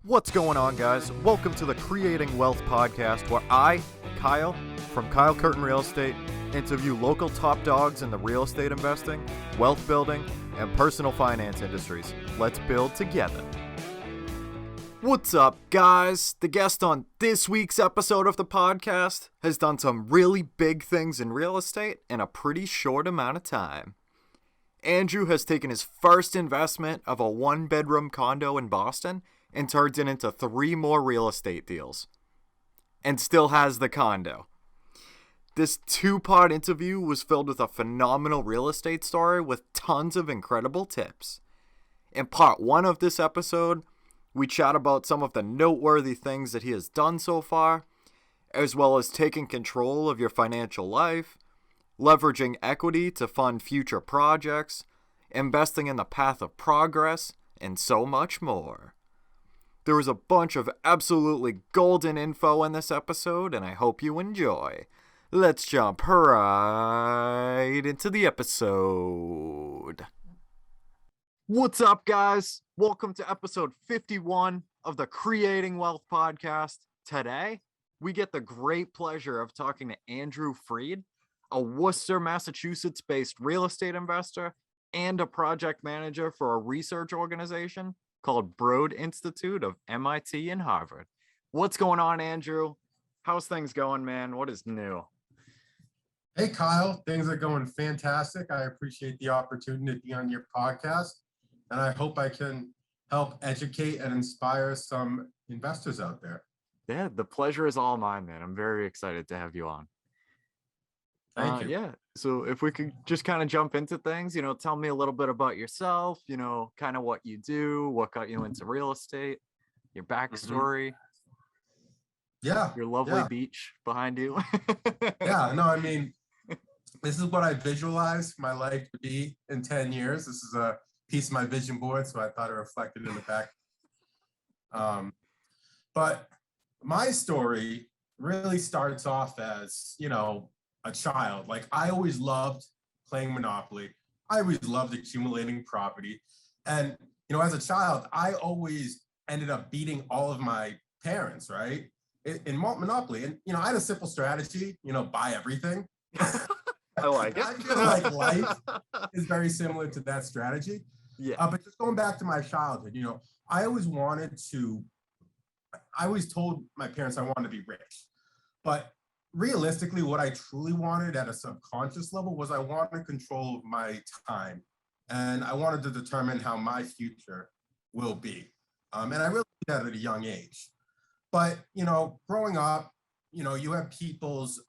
What's going on, guys? Welcome to the Creating Wealth Podcast, where I, Kyle, from Kyle Curtin Real Estate, interview local top dogs in the real estate investing, wealth building, and personal finance industries. Let's build together. What's up, guys? The guest on this week's episode of the podcast has done some really big things in real estate in a pretty short amount of time. Andrew has taken his first investment of a one-bedroom condo in Boston and turned it into 3 more real estate deals. And still has the condo. This 2-part interview was filled with a phenomenal real estate story with tons of incredible tips. In part 1 of this episode, we chat about some of the noteworthy things that he has done so far, as well as taking control of your financial life, leveraging equity to fund future projects, investing in the path of progress, and so much more. There was a bunch of absolutely golden info in this episode, and I hope you enjoy. Let's jump right into the episode. What's up, guys? Welcome to episode 51 of the Creating Wealth Podcast. Today, we get the great pleasure of talking to Andrew Freed, a Worcester, Massachusetts-based real estate investor and a project manager for a research organization called Broad Institute of MIT and Harvard. What's going on, Andrew? How's things going, man? What is new? Hey, Kyle. Things are going fantastic. I appreciate the opportunity to be on your podcast, and I hope I can help educate and inspire some investors out there. Yeah, the pleasure is all mine, man. I'm very excited to have you on. Thank you. Yeah. So if we could just kind of jump into things, tell me a little bit about yourself, kind of what you do, what got you into real estate, your backstory. Yeah. Your lovely beach behind you. Yeah. No, I mean, this is what I visualized my life to be in 10 years. This is a piece of my vision board, so I thought it reflected in the back. But my story really starts off as, a child. Like, I always loved playing Monopoly. I always loved accumulating property. And, as a child, I always ended up beating all of my parents, right? In Monopoly. And, I had a simple strategy, buy everything. I like it. I feel like life is very similar to that strategy. Yeah. But just going back to my childhood, I always told my parents I wanted to be rich. But realistically, what I truly wanted at a subconscious level was I wanted control of my time, and I wanted to determine how my future will be. And I really did that at a young age. But, growing up, you have people's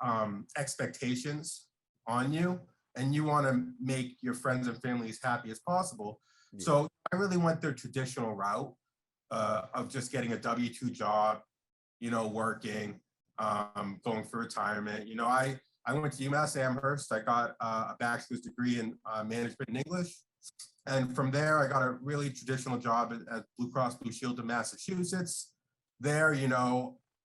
expectations on you, and you want to make your friends and family as happy as possible. Yeah. So I really went the traditional route of just getting a W-2 job, working, going for retirement. I went to UMass Amherst. I got a bachelor's degree in management and English. And from there, I got a really traditional job at Blue Cross Blue Shield of Massachusetts. There,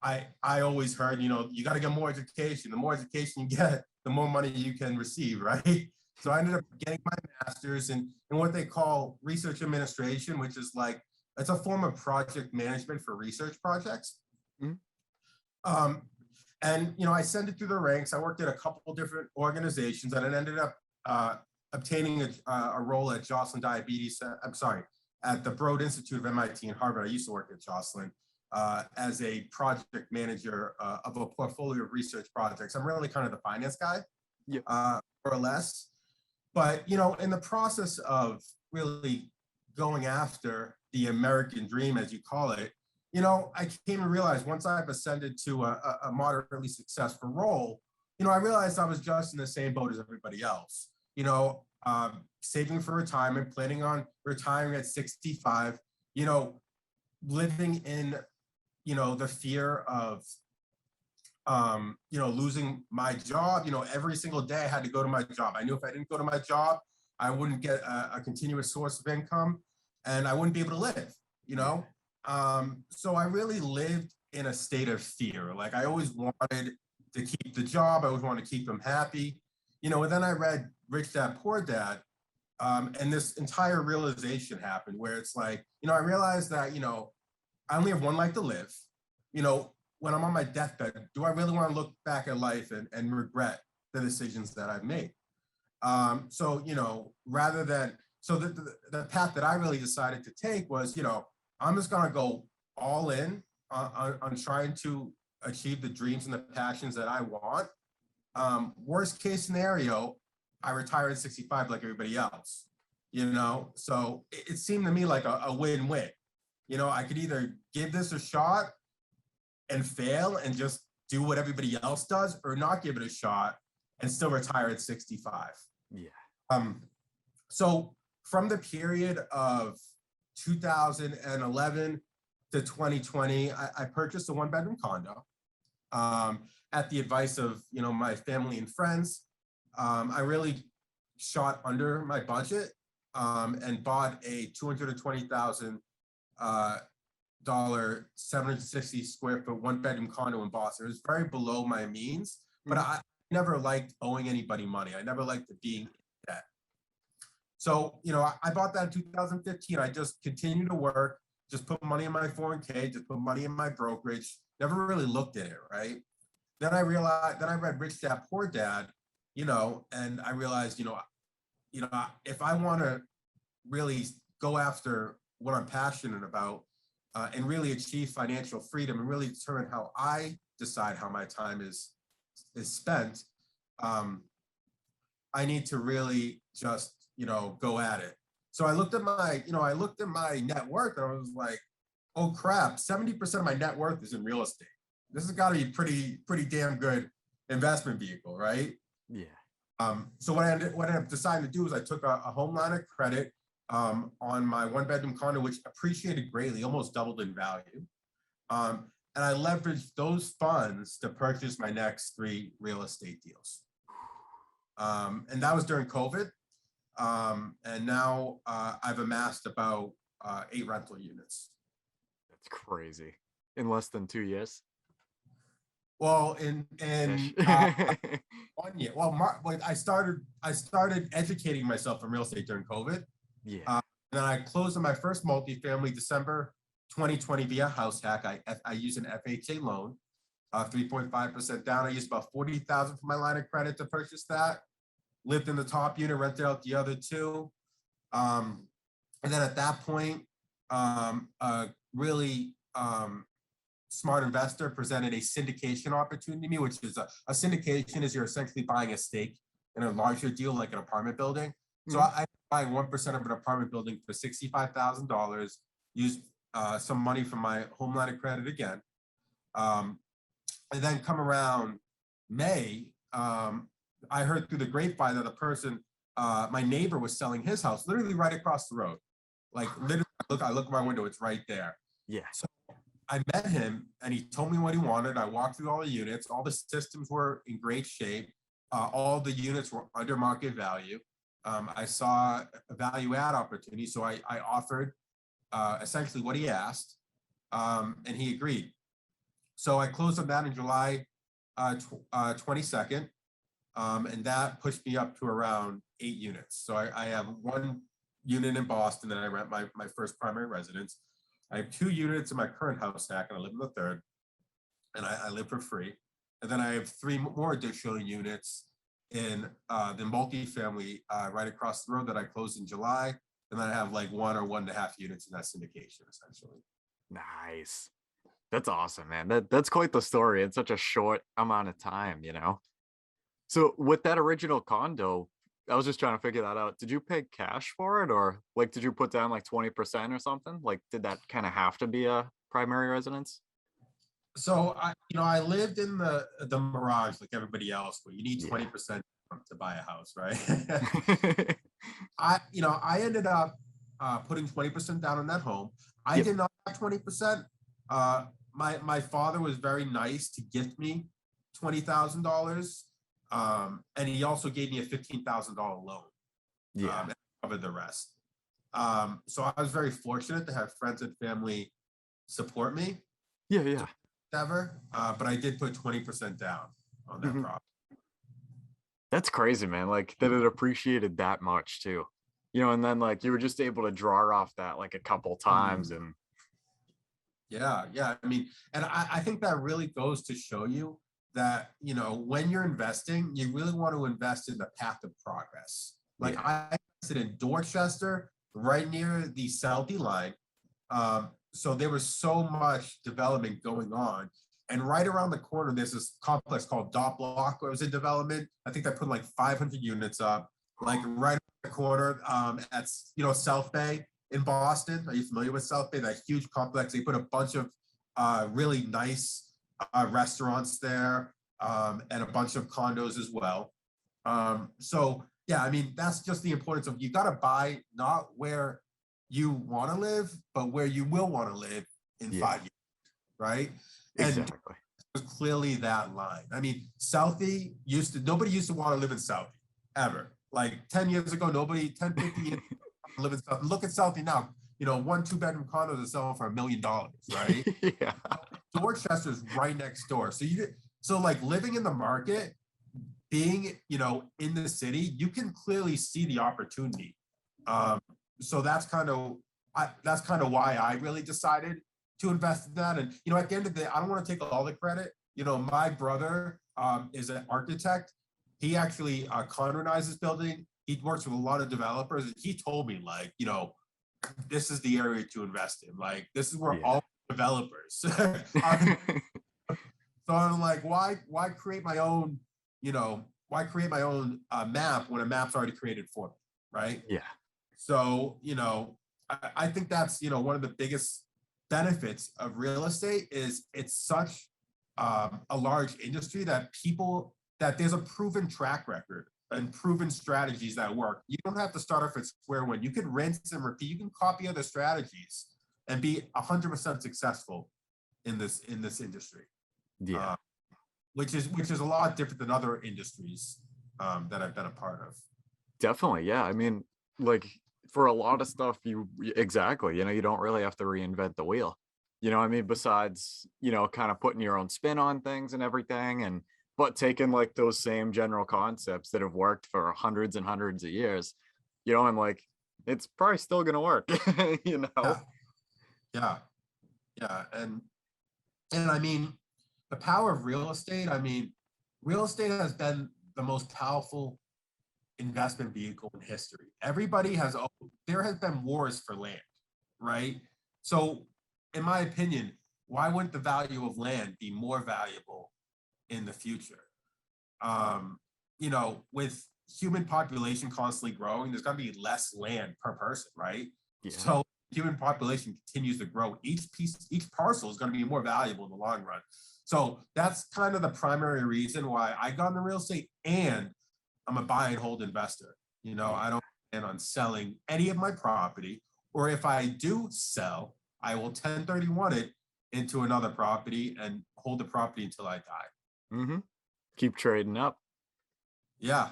I always heard, you got to get more education. The more education you get, the more money you can receive, right? So I ended up getting my master's in what they call research administration, which is like, it's a form of project management for research projects. Mm-hmm. And, I sent it through the ranks. I worked at a couple different organizations, and it ended up obtaining a role at at the Broad Institute of MIT and Harvard. I used to work at Joslin as a project manager of a portfolio of research projects. I'm really kind of the finance guy, more or less. But, in the process of really going after the American dream, as you call it, I came to realize once I've ascended to a moderately successful role, I realized I was just in the same boat as everybody else, saving for retirement, planning on retiring at 65, living in, the fear of, losing my job. Every single day I had to go to my job. I knew if I didn't go to my job, I wouldn't get a continuous source of income, and I wouldn't be able to live, So I really lived in a state of fear. Like, I always wanted to keep the job. I always wanted to keep them happy, and then I read Rich Dad, Poor Dad. And this entire realization happened where it's like, I realized that, I only have one life to live. You know, when I'm on my deathbed, do I really want to look back at life and regret the decisions that I've made? So, you know, rather than, so the path that I really decided to take was, you know, I'm just going to go all in on trying to achieve the dreams and the passions that I want. Worst case scenario, I retire at 65 like everybody else, you know? So it seemed to me like a win-win. You know, I could either give this a shot and fail and just do what everybody else does, or not give it a shot and still retire at 65. Yeah. So from the period of 2011 to 2020, I purchased a one-bedroom condo at the advice of, you know, my family and friends. I really shot under my budget and bought a $220,000 760 square foot one-bedroom condo in Boston. It was very below my means, but I never liked owing anybody money. I never liked being in debt. So, you know, I bought that in 2015. I just continued to work, just put money in my 401k, just put money in my brokerage, never really looked at it, right? Then I realized, then I read Rich Dad Poor Dad, you know, and I realized, you know, if I want to really go after what I'm passionate about and really achieve financial freedom and really determine how I decide how my time is spent, I need to really just, you know, go at it. So I looked at my, net worth and I was like, oh crap, 70% of my net worth is in real estate. This has got to be pretty damn good investment vehicle, right? Yeah. So what I ended up deciding to do is I took a home line of credit on my one-bedroom condo, which appreciated greatly, almost doubled in value. And I leveraged those funds to purchase my next 3 real estate deals. And that was during COVID. And now I've amassed about 8 rental units. That's crazy. In less than 2 years? Well, in 1 year. Well, I started educating myself in real estate during COVID. Yeah. And then I closed on my first multifamily December 2020 via house hack. I used an FHA loan, 3.5% down. I used about $40,000 for my line of credit to purchase that. Lived in the top unit, rented out the other 2. And then at that point, really smart investor presented a syndication opportunity to me, which is a syndication is you're essentially buying a stake in a larger deal like an apartment building. Mm-hmm. So I buy 1% of an apartment building for $65,000, used some money from my home line of credit again. And then come around May, I heard through the grapevine that a person, my neighbor was selling his house literally right across the road. Like literally, I look at my window, it's right there. Yeah. So I met him and he told me what he wanted. I walked through all the units. All the systems were in great shape. All the units were under market value. I saw a value add opportunity. So I offered essentially what he asked and he agreed. So I closed on that in July 22nd. And that pushed me up to around 8 units. So I have 1 unit in Boston that I rent my first primary residence. I have 2 units in my current house stack, and I live in the 3rd, and I live for free. And then I have 3 more additional units in the multifamily right across the road that I closed in July. And then I have like 1 or 1.5 units in that syndication, essentially. Nice. That's awesome, man. That's quite the story in such a short amount of time, you know? So with that original condo, I was just trying to figure that out. Did you pay cash for it, or like, did you put down like 20% or something? Like, did that kind of have to be a primary residence? So I lived in the mirage like everybody else, but you need 20% to buy a house, right? I ended up putting 20% down on that home. I did not have 20%. My father was very nice to gift me $20,000. And he also gave me a $15,000 loan. And covered the rest. So I was very fortunate to have friends and family support me. Yeah. But I did put 20% down on that property. That's crazy, man. Like that it appreciated that much too. You know, and then like you were just able to draw off that like a couple times and Yeah. I mean, and I think that really goes to show you that, when you're investing, you really want to invest in the path of progress. Like Yeah. I invested in Dorchester, right near the Southie line. So there was so much development going on. And right around the corner, there's this complex called Dot Block where it was in development. I think they put like 500 units up, like right around the corner at, South Bay in Boston. Are you familiar with South Bay? That huge complex. They put a bunch of really nice restaurants there and a bunch of condos as well. So yeah, I mean, that's just the importance of you got to buy not where you want to live, but where you will want to live in Yeah. 5 years, right? And Exactly. it was clearly that line. I mean, nobody used to want to live in Southie ever. Like 10 years ago, 10, 50 years live in Southie. Look at Southie now. 1 2-bedroom condos are selling for $1 million, right? Yeah. Dorchester's right next door. So like living in the market, being, in the city, you can clearly see the opportunity. So that's kind of why I really decided to invest in that. And, at the end of the day, I don't want to take all the credit. My brother is an architect. He actually contourizes building. He works with a lot of developers. And he told me, like, this is the area to invest in. Like, this is where all developers. So I'm like, why create my own, map when a map's already created for me, right? Yeah. So, I think that's, one of the biggest benefits of real estate is it's such a large industry that there's a proven track record and proven strategies that work. You don't have to start off at square one. You can rinse and repeat. You can copy other strategies and be 100% successful in this industry. Yeah. Which is a lot different than other industries that I've been a part of. Definitely. Yeah. I mean, like for a lot of stuff, exactly, you don't really have to reinvent the wheel. I mean, besides, kind of putting your own spin on things and everything, but taking like those same general concepts that have worked for hundreds and hundreds of years, and like, it's probably still going to work, Yeah. And I mean, the power of real estate, real estate has been the most powerful investment vehicle in history. There has been wars for land, right? So in my opinion, why wouldn't the value of land be more valuable in the future? With human population constantly growing, there's going to be less land per person, right? Yeah. So human population continues to grow. Each parcel is going to be more valuable in the long run. So that's kind of the primary reason why I got into real estate, and I'm a buy and hold investor. I don't plan on selling any of my property, or if I do sell, I will 1031 it into another property and hold the property until I die. Mm-hmm. Keep trading up. Yeah.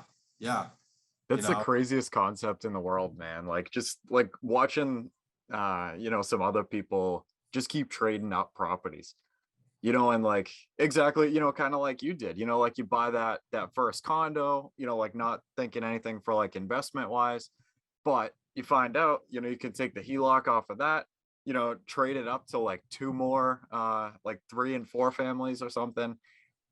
That's the craziest concept in the world, man. Like, just like watching, some other people just keep trading up properties, and like, exactly, kind of like you did, like you buy that first condo, like not thinking anything for like investment wise, but you find out, you can take the HELOC off of that, trade it up to like 2 more, like 3 and 4 families or something,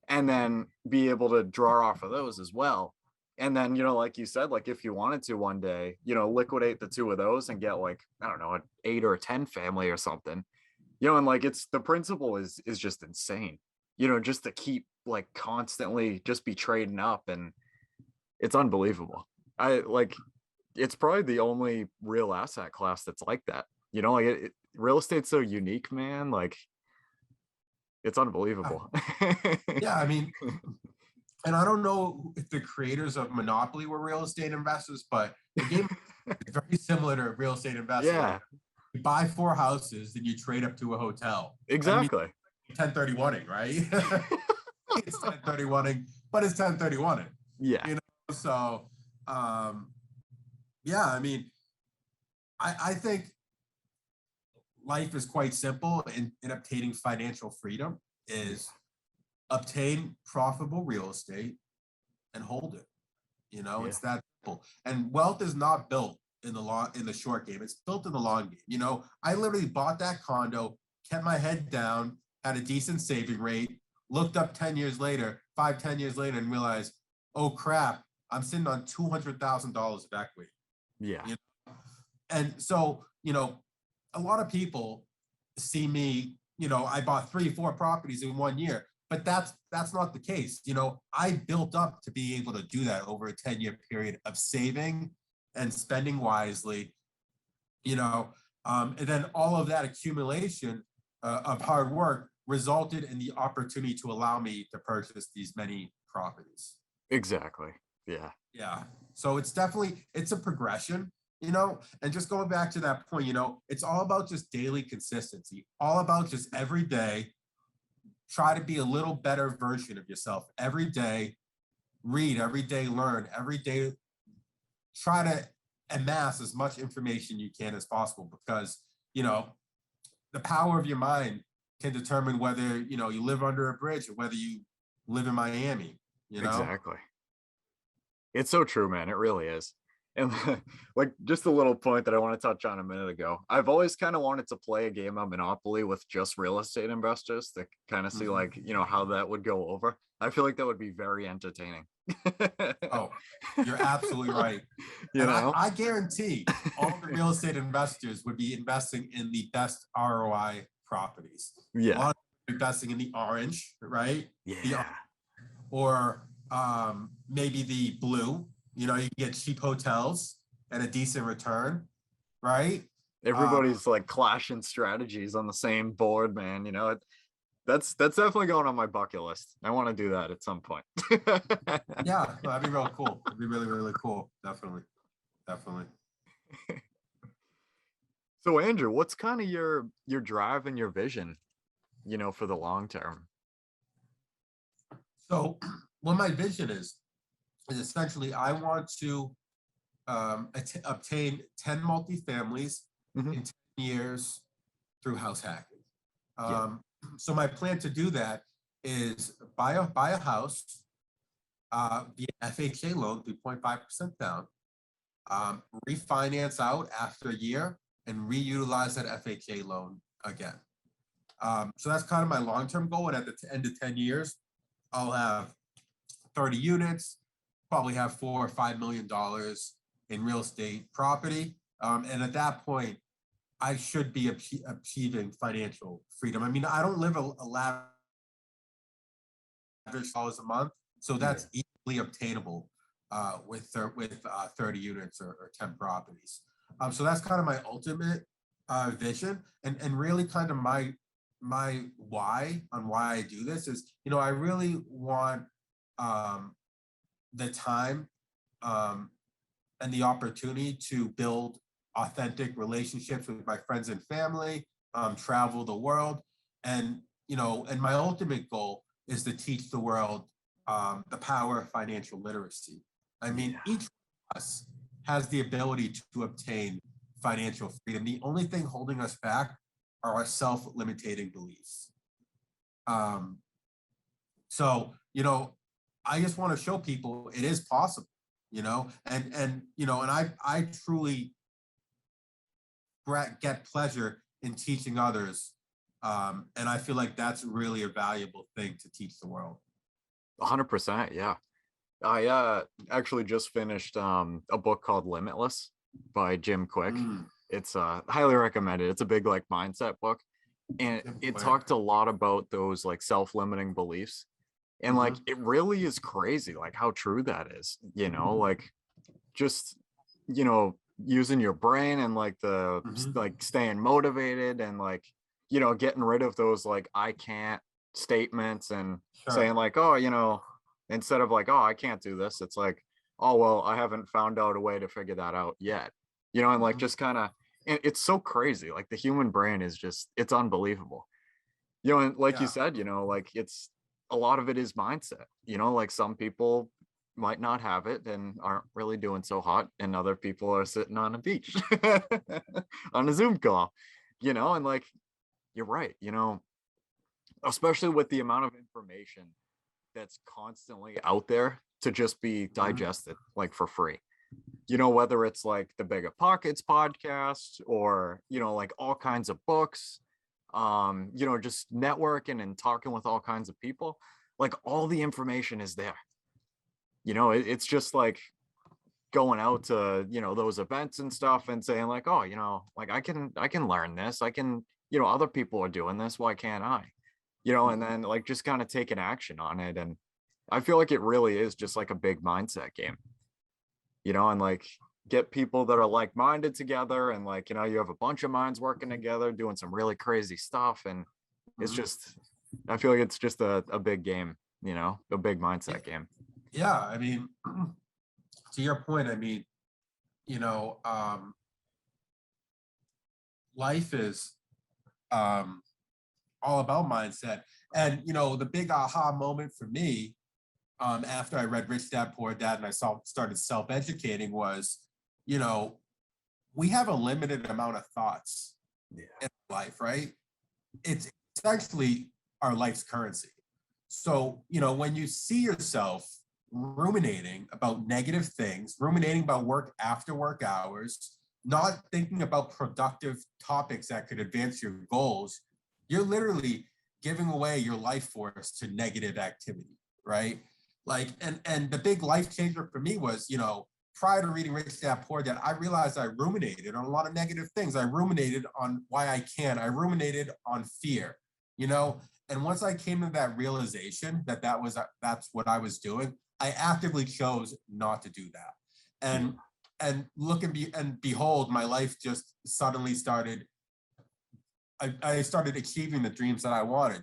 and then be able to draw off of those as well. And then, like you said, like if you wanted to one day, liquidate the 2 of those and get like, I don't know, an 8 or a 10 family or something, and like it's the principle is just insane, just to keep like constantly just be trading up, and it's unbelievable. It's probably the only real asset class that's like that, like real estate's so unique, man. Like, it's unbelievable. Yeah, I mean, and I don't know if the creators of Monopoly were real estate investors, but the game is very similar to real estate investing. Yeah. You buy 4 houses, then you trade up to a hotel. Exactly. 1031ing, right? It's 1031ing, but it's 1031ing. Yeah. So, yeah, I mean, I think life is quite simple in obtaining financial freedom is obtain profitable real estate and hold it. It's that simple. And wealth is not built in the short game. It's built in the long game. I literally bought that condo kept my head down, had a decent saving rate, looked up 10 years later, 5-10 years later, and realized, oh crap, I'm sitting on $200,000 of equity. Yeah. You know? And so, a lot of people see me, I bought 3-4 properties in 1 year, but that's not the case. I built up to be able to do that over a 10-year period of saving and spending wisely, and then all of that accumulation of hard work resulted in the opportunity to allow me to purchase these many properties. Exactly. Yeah. Yeah. So it's a progression, and just going back to that point, it's all about just daily consistency, all about just every day, try to be a little better version of yourself every day, read every day, learn every day, try to amass as much information you can as possible, because, the power of your mind can determine whether, you live under a bridge or whether you live in Miami, Exactly. It's so true, man. It really is. And like just a little point that I want to touch on a minute ago. I've always kind of wanted to play a game of Monopoly with just real estate investors to kind of see like, how that would go over. I feel like that would be very entertaining. Oh, you're absolutely right. I guarantee all the real estate investors would be investing in the best ROI properties. Yeah. A lot of investing in the orange, right? Yeah. Or maybe the blue. You get cheap hotels and a decent return, right? Everybody's like clashing strategies on the same board, man. That's definitely going on my bucket list. I want to do that at some point. Yeah, that'd be real cool. It'd be really, really cool. Definitely. So Andrew, what's kind of your drive and your vision, for the long term? So what my vision is essentially I want to obtain 10 multifamilies in 10 years through house hacking. So my plan to do that is buy a house via FHA loan, 3.5% down, refinance out after a year, and reutilize that FHA loan again. So that's kind of my long-term goal. And at the end of 10 years, I'll have 30 units, probably have $4 or $5 million in real estate property. And at that point, I should be achieving financial freedom. I mean, I don't live a lavish dollars a month, so that's easily obtainable with 30 units or 10 properties. So that's kind of my ultimate vision, and really kind of my why on why I do this is, I really want the time and the opportunity to build authentic relationships with my friends and family, travel the world, and my ultimate goal is to teach the world the power of financial literacy. I mean, each of us has the ability to obtain financial freedom. The only thing holding us back are our self-limiting beliefs. So, I just want to show people it is possible, and I truly get pleasure in teaching others. And I feel like that's really a valuable thing to teach the world. 100%. Yeah. I actually just finished a book called Limitless by Jim Quick. It's highly recommended. It's a big like mindset book, and it talked a lot about those like self-limiting beliefs, and like it really is crazy like how true that is, like just using your brain and like the like staying motivated and like getting rid of those like I can't statements and saying like, oh, instead of like, oh, I can't do this, it's like, oh, well, I haven't found out a way to figure that out yet, and like just kind of, and it's so crazy. Like the human brain is just, it's unbelievable, and like you said, like it's, a lot of it is mindset, like some people might not have it and aren't really doing so hot, and other people are sitting on a beach on a Zoom call, and like, you're right, especially with the amount of information that's constantly out there to just be digested like for free, whether it's like the Biggerpockets podcast or like all kinds of books, just networking and talking with all kinds of people. Like all the information is there. It's just like going out to, those events and stuff and saying like, oh, like I can learn this. I can, other people are doing this. Why can't I? And then like just kind of taking action on it. And I feel like it really is just like a big mindset game, and like get people that are like-minded together. And like, you have a bunch of minds working together, doing some really crazy stuff. And it's just, I feel like it's just a big game, a big mindset game. Yeah. I mean, to your point, I mean, life is all about mindset. And, the big aha moment for me, after I read Rich Dad Poor Dad and I started self-educating was, we have a limited amount of thoughts in life, right? It's essentially our life's currency. So, when you see yourself ruminating about negative things, ruminating about work after work hours, not thinking about productive topics that could advance your goals, you're literally giving away your life force to negative activity, right? Like, and the big life changer for me was, prior to reading Rich Dad Poor Dad, I realized I ruminated on a lot of negative things. I ruminated on why I can't. I ruminated on fear, and once I came to that realization that's what I was doing, I actively chose not to do that. And look and behold, my life just suddenly started. I started achieving the dreams that I wanted.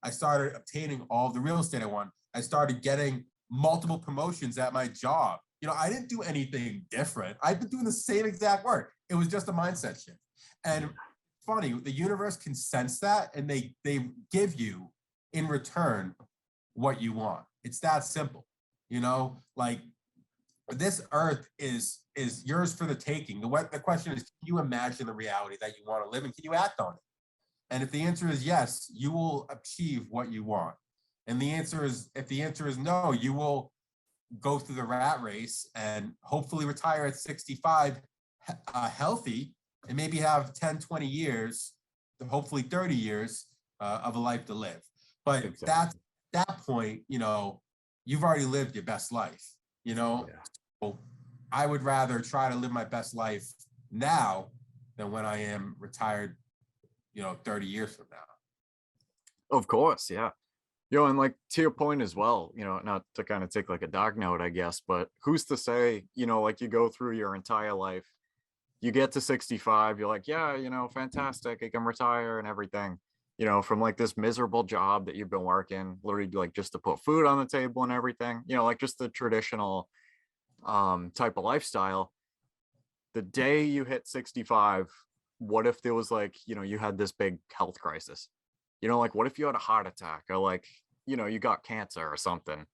I started obtaining all of the real estate I wanted. I started getting multiple promotions at my job. I didn't do anything different. I've been doing the same exact work. It was just a mindset shift. And funny, the universe can sense that, and they give you in return what you want. It's that simple. Like this earth is yours for the taking. The question is, can you imagine the reality that you want to live in? Can you act on it? And if the answer is yes, you will achieve what you want. And if the answer is no, you will go through the rat race and hopefully retire at 65 healthy, and maybe have 10, 20 years, hopefully 30 years of a life to live. But exactly. That point, you've already lived your best life, So I would rather try to live my best life now than when I am retired, 30 years from now. Of course, yeah. And like to your point as well, not to kind of take like a dark note, I guess, but who's to say, like you go through your entire life, you get to 65, you're like, yeah, fantastic, I can retire and everything, from like this miserable job that you've been working, literally like just to put food on the table and everything, like just the traditional type of lifestyle. The day you hit 65, what if there was like, you had this big health crisis? Like what if you had a heart attack, or like, you got cancer or something,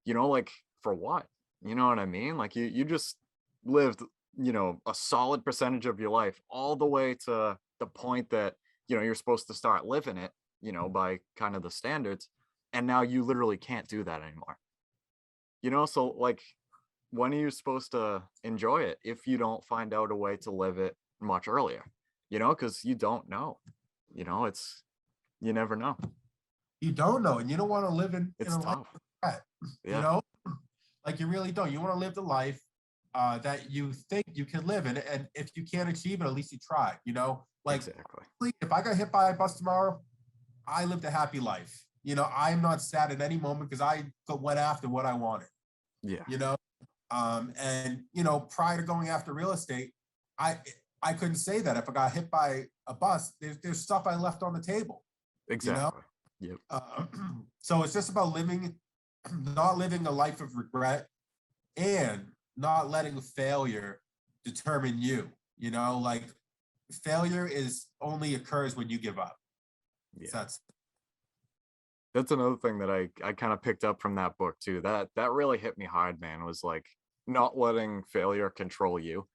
like for what? You know what I mean? Like you just lived, a solid percentage of your life all the way to the point that, you're supposed to start living it, by kind of the standards. And now you literally can't do that anymore. So like, when are you supposed to enjoy it if you don't find out a way to live it much earlier? Because you don't know, you never know. You don't know, and you don't want to live in it's a tough. life like that. Yeah. Like you really don't. You want to live the life that you think you can live in, and if you can't achieve it, at least you try. Like exactly. If I got hit by a bus tomorrow, I lived a happy life. I'm not sad at any moment because I went after what I wanted. Yeah. And prior to going after real estate, I couldn't say that. If I got hit by a bus, there's stuff I left on the table. Exactly. Yep. So it's just about not living a life of regret, and not letting failure determine you. Like failure only occurs when you give up. Yeah. That's another thing that I kind of picked up from that book too. That really hit me hard, man, was like not letting failure control you.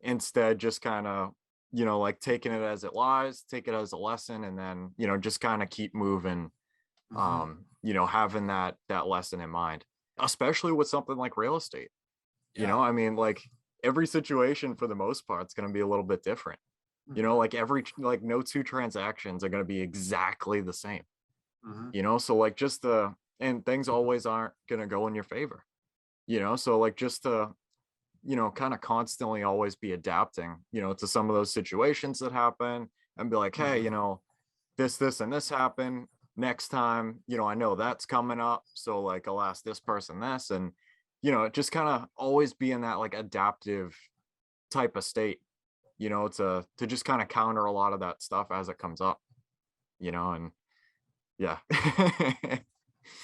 Instead, just kind of, like taking it as it lies, take it as a lesson, and then, just kind of keep moving, having that lesson in mind, especially with something like real estate. I mean, like every situation for the most part is going to be a little bit different. You know, like no two transactions are going to be exactly the same, you know? So like and things always aren't going to go in your favor, you know? So like just to, you know, kind of constantly always be adapting, you know, to some of those situations that happen and be like, hey, you know, this, and this happened next time, you know, I know that's coming up. So like I'll ask this person this, and, you know, just kind of always be in that like adaptive type of state, you know, to just kind of counter a lot of that stuff as it comes up, you know, and yeah.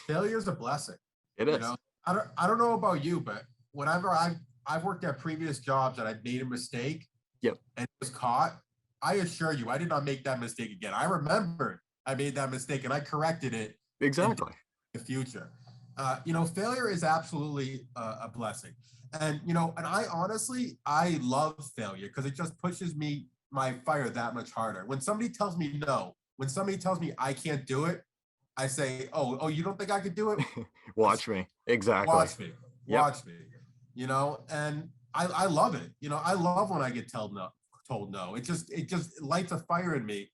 Failure is a blessing. It You is. know, I don't know about you, but whenever I've worked at previous jobs and I made a mistake, Yep. and it was caught, I assure you, I did not make that mistake again. I remembered I made that mistake and I corrected it Exactly. in the future. You know, failure is absolutely a blessing. And, you know, and I love failure because it just pushes my fire that much harder. When somebody tells me no, when somebody tells me I can't do it, I say, oh, you don't think I could do it? Watch me. Exactly. Yep. Watch me, you know, and I love it. You know, I love when I get told no. It just lights a fire in me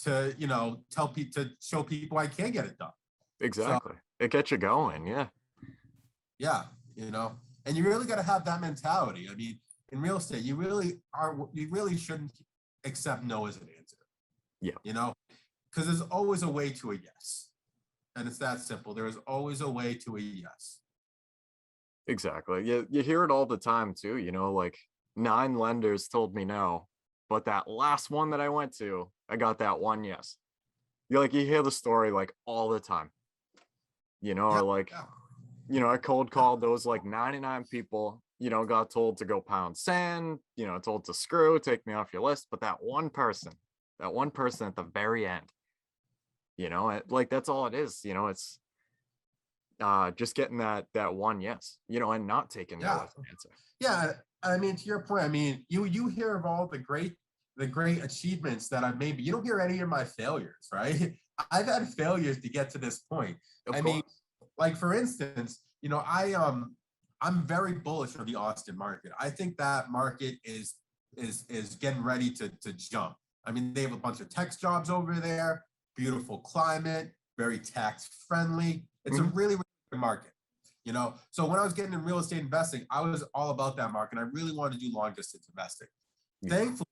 to, you know, to show people I can get it done. Exactly. So, it gets you going. Yeah. yeah, you know, and you really got to have that mentality. I mean, in real estate, you really shouldn't accept no as an answer. Yeah. You know, because there's always a way to a yes. And it's that simple. There is always a way to a yes. Exactly. You hear it all the time too, you know, like 9 lenders told me no, but that last one that I went to, I got that one yes. You hear the story like all the time, you know, or like, you know, I cold called those like 99 people, you know, got told to go pound sand, you know, told to screw, take me off your list. But that one person at the very end, you know, like that's all it is, you know, it's just getting that one yes, you know, and not taking no as an answer. Yeah, I mean, to your point, I mean, you hear of all the great achievements that I've made, but you don't hear any of my failures, right? I've had failures to get to this point. I mean, like for instance, you know, I'm very bullish on the Austin market. I think that market is getting ready to jump. I mean, they have a bunch of tech jobs over there, beautiful climate, very tax friendly. It's a really, really good market, you know? So when I was getting in real estate investing, I was all about that market. I really wanted to do long distance investing. Thankfully,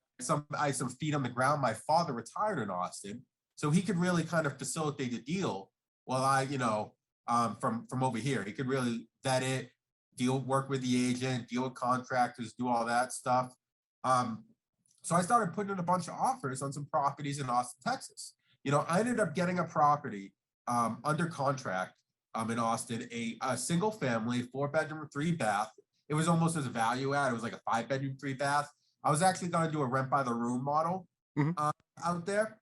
I had some feet on the ground. My father retired in Austin, so he could really kind of facilitate the deal while I, you know, from over here. He could really vet it, work with the agent, deal with contractors, do all that stuff. So I started putting in a bunch of offers on some properties in Austin, Texas. You know, I ended up getting a property under contract in Austin, a single family, 4-bedroom, 3-bath. It was almost as a value add. It was like a 5-bedroom, 3-bath. I was actually going to do a rent by the room model out there.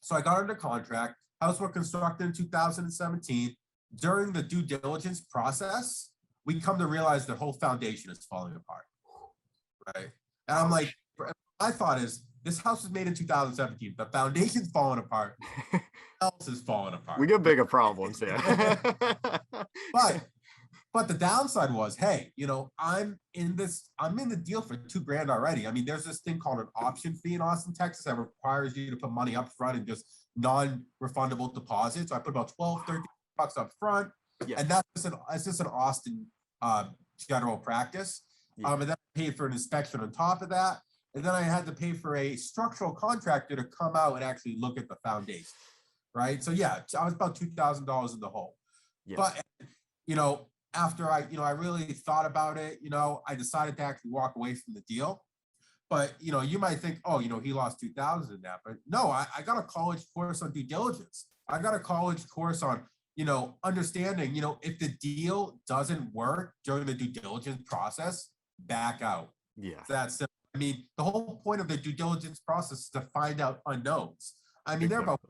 So I got under contract. House was constructed in 2017. During the due diligence process, we come to realize the whole foundation is falling apart, right? And I'm like, my thought is, this house was made in 2017. The foundation's falling apart. Else is falling apart. We get bigger problems here. But the downside was, hey, you know, I'm in the deal for $2,000 already. I mean, there's this thing called an option fee in Austin, Texas that requires you to put money up front and just non-refundable deposits. So I put about $12, $13 up front. Yeah. And that's just an Austin general practice. Yeah. And then I paid for an inspection on top of that. And then I had to pay for a structural contractor to come out and actually look at the foundation. Right. So yeah, I was about $2,000 in the hole. Yes. But, you know, after I really thought about it, you know, I decided to actually walk away from the deal. But, you know, you might think, oh, you know, he lost $2,000 in that. But no, I got a college course on due diligence. I got a college course on, you know, understanding, you know, if the deal doesn't work during the due diligence process, back out. Yeah. That's simple. I mean, the whole point of the due diligence process is to find out unknowns. I mean, there are about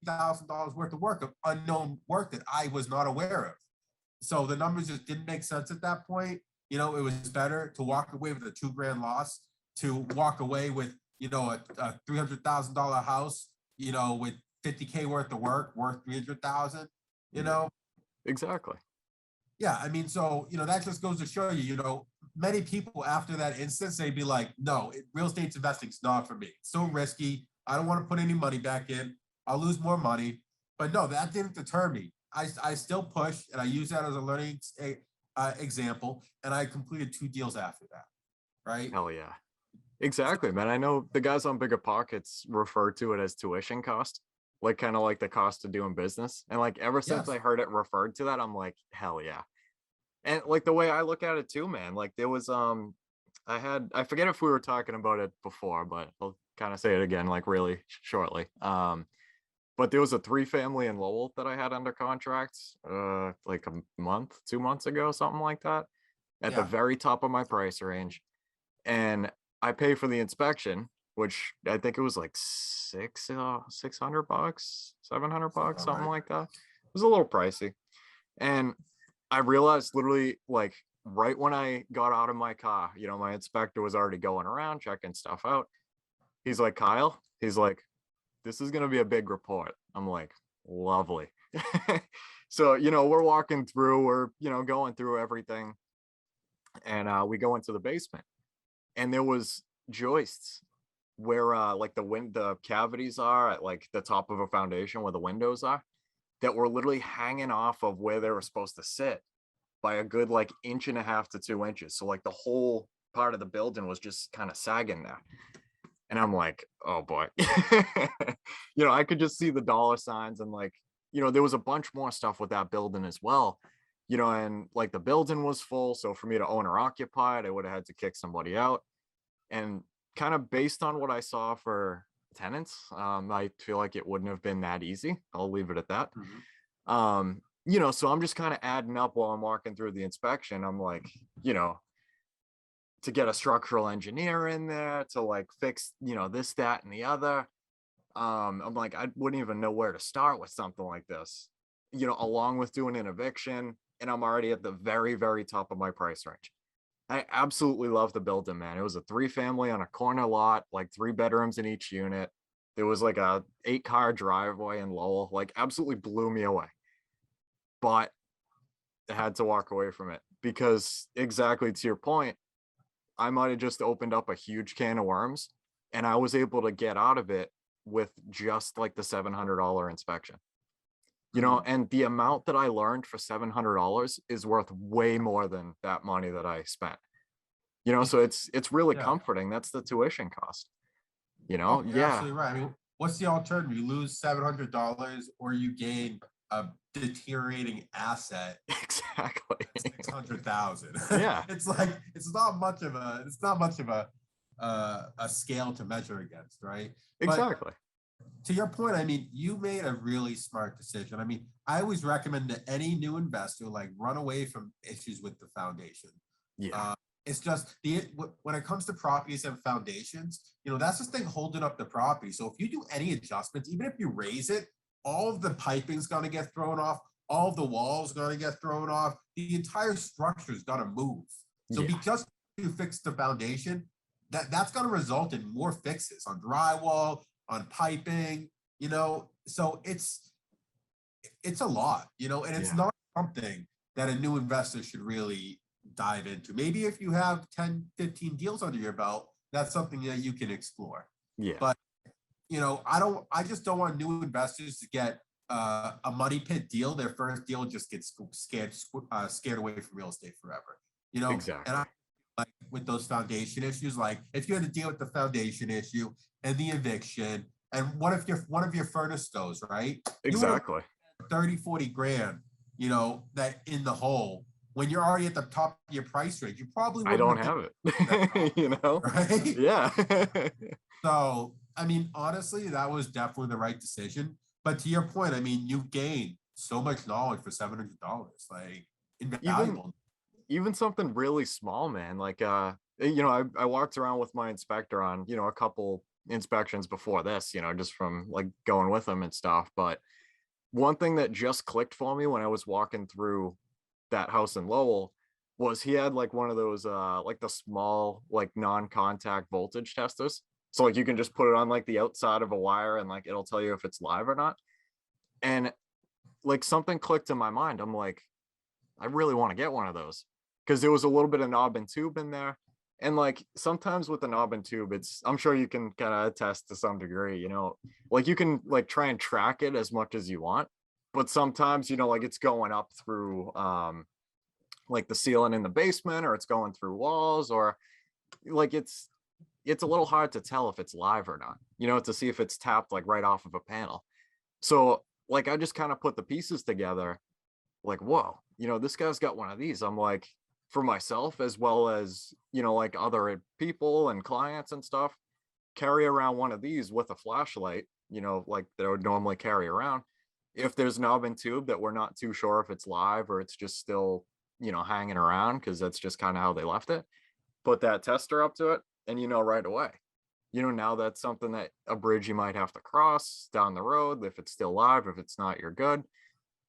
$50,000 worth of work of unknown work that I was not aware of. So the numbers just didn't make sense at that point. You know, it was better to walk away with a $2,000 loss to walk away with, you know, a $300,000 house, you know, with $50K worth of work worth $300,000, you know? Exactly. Yeah, I mean, so, that just goes to show you, many people after that instance, they'd be like, no, real estate investing is not for me. It's so risky. I don't want to put any money back in. I'll lose more money. But no, that didn't deter me. I still pushed, and I use that as a learning example, and I completed 2 deals after that, right? Hell yeah. Exactly, man. I know the guys on Biggerpockets refer to it as tuition cost, like kind of like the cost of doing business. And like ever since Yes. I heard it referred to that, I'm like, hell yeah. And like the way I look at it too, man, like there was I forget if we were talking about it before, but I'll kind of say it again like really shortly. But there was a 3-family in Lowell that I had under contract like a month, 2 months ago, something like that, at the Yeah. very top of my price range. And I pay for the inspection, which I think it was like $600, $700, Sounds something right. like that. It was a little pricey. And I realized literally like right when I got out of my car, my inspector was already going around checking stuff out. He's like, Kyle, he's like, this is going to be a big report. I'm like, lovely. So, we're walking through, we're, going through everything. And we go into the basement, and there was joists where like the cavities are at like the top of a foundation where the windows are, that were literally hanging off of where they were supposed to sit by a good like 1.5 to 2 inches. So like the whole part of the building was just kind of sagging there. And I'm like, oh boy. I could just see the dollar signs, and like, there was a bunch more stuff with that building as well. And like the building was full. So for me to own or occupy it, I would have had to kick somebody out. And kind of based on what I saw for tenants, I feel like it wouldn't have been that easy. I'll leave it at that. So I'm just kind of adding up while I'm walking through the inspection. I'm like, to get a structural engineer in there to like fix, this, that, and the other. I'm like, I wouldn't even know where to start with something like this, along with doing an eviction. And I'm already at the very, very top of my price range. I absolutely love the building, man. It was a 3-family on a corner lot, like 3 bedrooms in each unit. There was like a 8-car driveway in Lowell, like absolutely blew me away. But I had to walk away from it because, exactly to your point, I might have just opened up a huge can of worms, and I was able to get out of it with just like the $700 inspection. And the amount that I learned for $700 is worth way more than that money that I spent. So it's really comforting. That's the tuition cost. Oh, you're Yeah, absolutely right. I mean, what's the alternative? You lose $700, or you gain a deteriorating asset. exactly. 600,000. Yeah, It's like it's not much of a scale to measure against, right? exactly. But to your point, I mean, you made a really smart decision. I mean, I always recommend to any new investor, like, run away from issues with the foundation. Yeah, It's just when it comes to properties and foundations, that's the thing holding up the property. So if you do any adjustments, even if you raise it, all of the piping's going to get thrown off, all of the walls going to get thrown off, the entire structure is going to move. So yeah, because you fix the foundation, that's going to result in more fixes on drywall, on piping, so it's a lot, and it's yeah. not something that a new investor should really dive into. Maybe if you have 10, 15 deals under your belt, that's something that you can explore. Yeah. But, I just don't want new investors to get a money pit deal. Their first deal just gets scared away from real estate forever, Exactly. and I like with those foundation issues, like if you had to deal with the foundation issue and the eviction, and what if one of your furnace goes, right? You would have Exactly. 30, 40 grand, that in the hole, when you're already at the top of your price range, you probably I wouldn't don't have that it. right? Yeah. So, I mean, honestly, that was definitely the right decision. But to your point, I mean, you gained so much knowledge for $700, like invaluable. Even something really small, man. Like I walked around with my inspector on, a couple inspections before this, just from like going with him and stuff. But one thing that just clicked for me when I was walking through that house in Lowell was he had like one of those like the small like non-contact voltage testers. So like you can just put it on like the outside of a wire, and like it'll tell you if it's live or not. And like something clicked in my mind. I'm like, I really want to get one of those, because there was a little bit of knob and tube in there. And like sometimes with the knob and tube, I'm sure you can kind of attest to some degree, like you can like try and track it as much as you want, but sometimes, like it's going up through like the ceiling in the basement, or it's going through walls, or like it's a little hard to tell if it's live or not, to see if it's tapped like right off of a panel. So like I just kind of put the pieces together, like, whoa, this guy's got one of these. I'm like, for myself, as well as, like other people and clients and stuff, carry around one of these with a flashlight, like that I would normally carry around. If there's knob and tube that we're not too sure if it's live or it's just still, hanging around, because that's just kind of how they left it, put that tester up to it, and right away, now that's something that a bridge you might have to cross down the road. If it's still live, if it's not, you're good.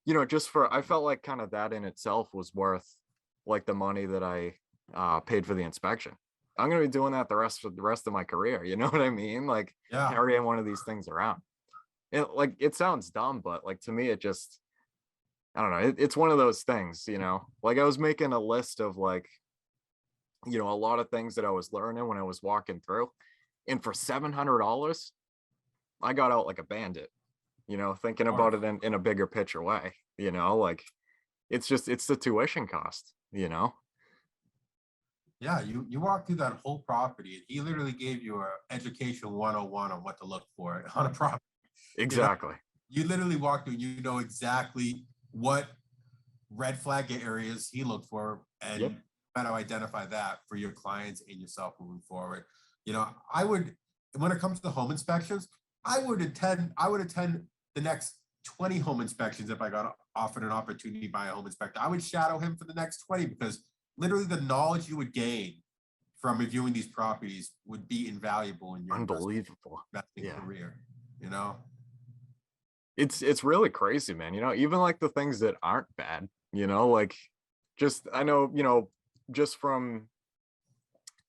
I felt like kind of that in itself was worth like the money that I paid for the inspection. I'm going to be doing that the rest of my career. You know what I mean? Like carrying one of these things around. It sounds dumb, but like to me, it just, I don't know. It's one of those things, like I was making a list of like, a lot of things that I was learning when I was walking through, and for $700, I got out like a bandit, thinking about it in a bigger picture way, like it's the tuition cost, Yeah, you walked through that whole property, and he literally gave you an education 101 on what to look for on a property. Exactly. You literally walked through, exactly what red flag areas he looked for, and how to identify that for your clients and yourself moving forward. I would, when it comes to home inspections, I would attend the next 20 home inspections if I got offered an opportunity by a home inspector. I would shadow him for the next 20, because literally the knowledge you would gain from reviewing these properties would be invaluable in your unbelievable investing career. It's really crazy, man. Even like the things that aren't bad, like just, I know, just from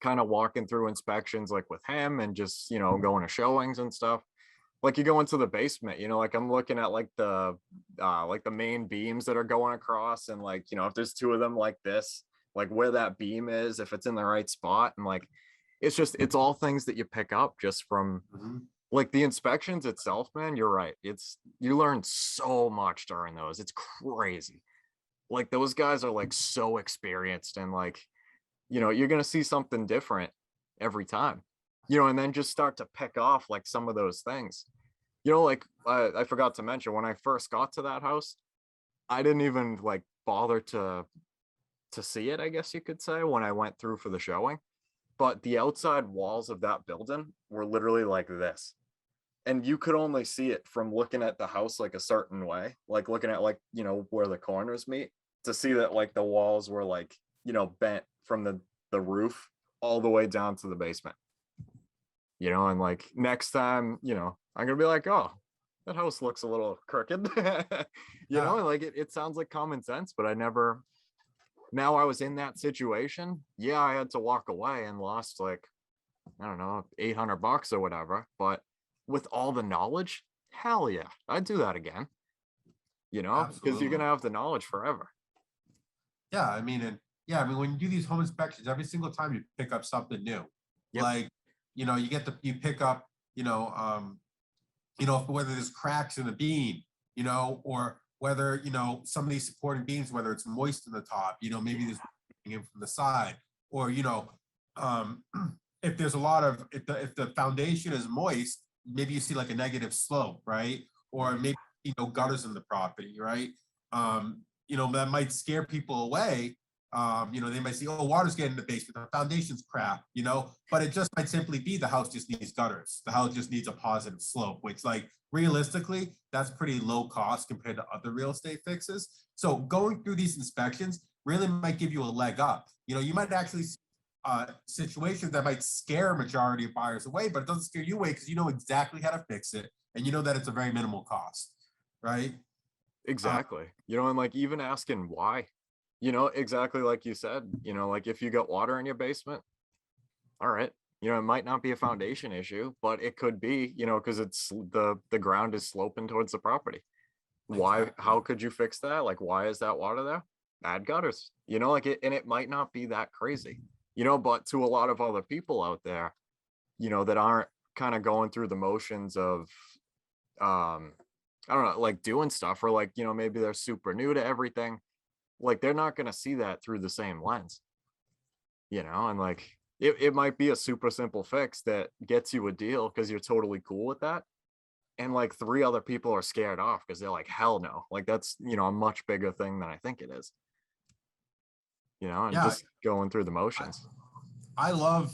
kind of walking through inspections, like with him, and just, going to showings and stuff. Like you go into the basement, like I'm looking at like the main beams that are going across, and like, if there's two of them like this, like where that beam is, if it's in the right spot. And like, it's all things that you pick up just from like the inspections itself, man. You're right. You learn so much during those. It's crazy. Like those guys are like so experienced, and like, you're going to see something different every time, and then just start to pick off like some of those things, like I forgot to mention, when I first got to that house, I didn't even like bother to see it, I guess you could say, when I went through for the showing. But the outside walls of that building were literally like this. And you could only see it from looking at the house like a certain way, like looking at like, where the corners meet, to see that like the walls were like, bent from the roof all the way down to the basement. And like next time, I'm gonna be like, oh, that house looks a little crooked. And like it sounds like common sense, but now I was in that situation. Yeah, I had to walk away and lost like, I don't know, $800 or whatever. But with all the knowledge, hell yeah, I'd do that again. Because you're gonna have the knowledge forever. Yeah, I mean, when you do these home inspections, every single time you pick up something new. Like, you pick up, whether there's cracks in the beam, or whether, some of these supporting beams, whether it's moist in the top, maybe there's in from the side, or, if there's a lot of, if the foundation is moist, maybe you see like a negative slope, right? Or maybe, gutters in the property, right? That might scare people away. They might say, oh, water's getting in the basement, the foundation's crap, but it just might simply be the house just needs gutters. The house just needs a positive slope, which like realistically, that's pretty low cost compared to other real estate fixes. So going through these inspections really might give you a leg up. You might actually see situations that might scare a majority of buyers away, but it doesn't scare you away because you know exactly how to fix it, and you know that it's a very minimal cost, right? Exactly. And like even asking why, exactly like you said, like if you got water in your basement, all right, it might not be a foundation issue, but it could be, because it's the ground is sloping towards the property. Why? How could you fix that? Like, why is that water there? bad gutters, like and it might not be that crazy, but to a lot of other people out there, that aren't kind of going through the motions of, I don't know, like doing stuff, or like, maybe they're super new to everything. Like they're not going to see that through the same lens, and like it might be a super simple fix that gets you a deal because you're totally cool with that. And like 3 other people are scared off because they're like, hell no, like that's, a much bigger thing than I think it is, and Yeah, just going through the motions. I love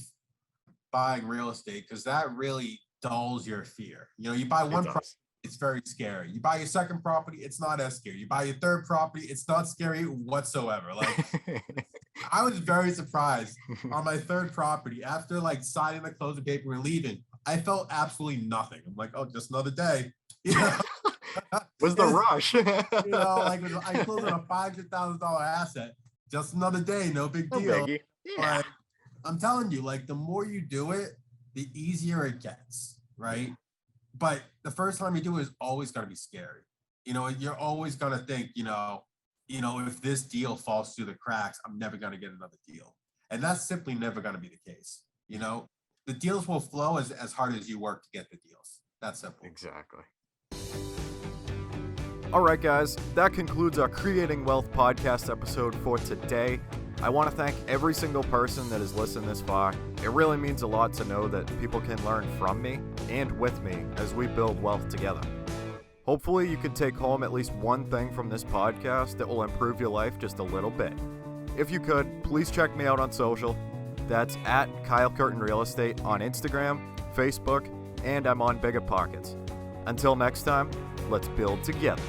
buying real estate because that really dulls your fear. You buy one property, it's very scary. You buy your second property, it's not as scary. You buy your third property, it's not scary whatsoever. Like I was very surprised on my third property after like signing the closing paper and leaving. I felt absolutely nothing. I'm like, oh, just another day. Was the rush? Like I closed on a $500,000 asset. Just another day, no big deal. No yeah. But I'm telling you, like the more you do it, the easier it gets, right? But the first time you do it is always going to be scary. You're always going to think, if this deal falls through the cracks, I'm never going to get another deal. And that's simply never going to be the case. The deals will flow as hard as you work to get the deals. That's simple. Exactly. All right, guys, that concludes our Creating Wealth podcast episode for today. I want to thank every single person that has listened this far. It really means a lot to know that people can learn from me and with me as we build wealth together. Hopefully you can take home at least one thing from this podcast that will improve your life just a little bit. If you could, please check me out on social. That's at Kyle Curtin Real Estate on Instagram, Facebook, and I'm on Biggerpockets. Until next time, let's build together.